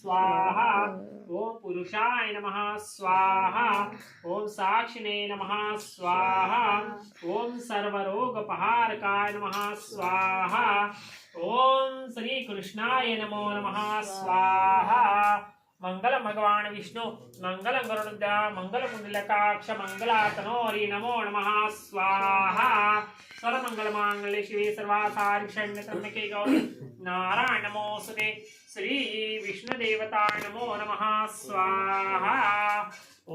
स्वाहा ओम पुरुषाय नमः स्वाहा ओम साक्षिणे नमः स्वाहा ओम सर्वरोगपहारकाय नमः स्वाहा ओम श्री कृष्णाय नमो नमः स्वाहा मंगल भगवान विष्णु मंगल गरुड़ मंगल कुंडलकाक्ष मंगलातनोरी नमो नमः स्वाहा सर्वमंगल मांगल्ये शिवे सर्वासारि शरण्ये गौरी नारायण नमोस्तुते श्री विष्णु देवताय नमो नमः स्वाहा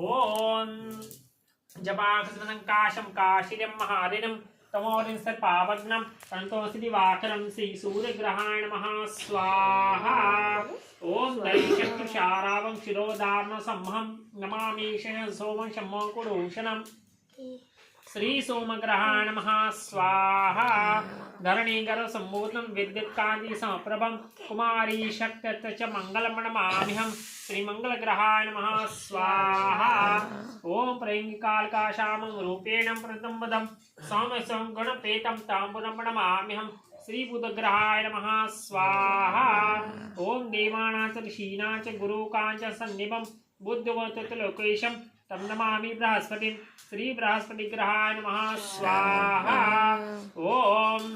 ओम जपाक्षं काशिरं महादिनं तमोरिं सर्पावग्नं संतोषि दिवाकरं श्री सूर्यग्रहाय नमः स्वाहा ओम दैशक्तुषारावं शिरोधारण सम्महं नमामि शयनं सोमं शम्मकुडूषणं श्री सोमग्रहाय नमः स्वाहा धरणीगर सम्भूतं विद्युत्कान्ति समप्रभं कुमारी शक्ति च मंगलम नमाम्यहं श्री मंगलग्रहाय नमः स्वाहा ओम प्रैंगिकालकाशामं रूपेण प्रतंबदं सौम्यसं गणपेतं ताम्बूलं नमाम्यहं श्री बुधग्रहाय नमः स्वाहा ओम देवानां च ऋषीणां च गुरुकां च सन्निभं बुद्धवत लोकेशं तं नमामि बृहस्पतिं श्री बृहस्पतिग्रहाय नमः स्वाहा ओम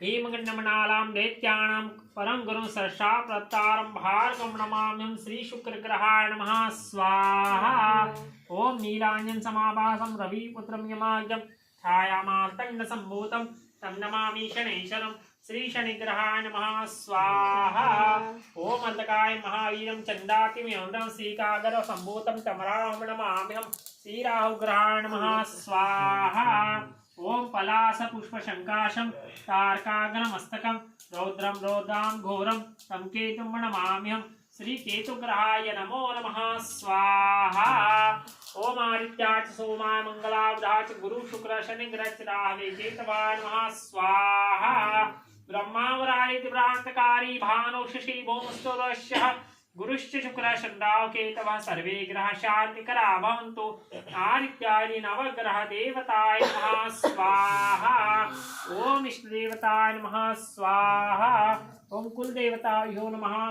हेमगण्डमनालां दैत्यानां परं गुरुं सरसा प्रत्तारं भार्गवं नमाम्यहं श्री शुक्रग्रहाय नमः स्वाहा ओम नीलाञ्जन समाभासं रविपुत्रं यमाज्ञं छायामार्तण्ड सम्भूतं तं नमामि शनैश्वरं श्री शनिग्रहाय नमः स्वाहा ओम अंधकाय महावीरं चंडातिमयं श्रीकागर सम्भूतं तमराहं नमाम्यहं श्री राहुग्रहाय नमः स्वाहा ओम पलास पुष्प शंकाशं तारकाग्रमस्तकं रौद्रं रौद्रां घोरं तं केतुं नमाम्यहं श्री केतुग्रहाय नमो नमः स्वाहा ओम आदित्याय च सोमाय मंगलावधाय च गुरु शुक्र शनि ग्रह च राहवे केतवाय नमः स्वाहा ब्रह्मावरायति भ्रांतकारी भानु शशि भौमस्तुरश्य गुरुश्च शुक्र चंद्राव केतवः सर्वे ग्रह शांतिकरा भवन्तु आदित्यादि नवग्रह देवताय नमः स्वाहा ओम इष्ट देवताय नमः स्वाहा ओम कुल देवतायो नमः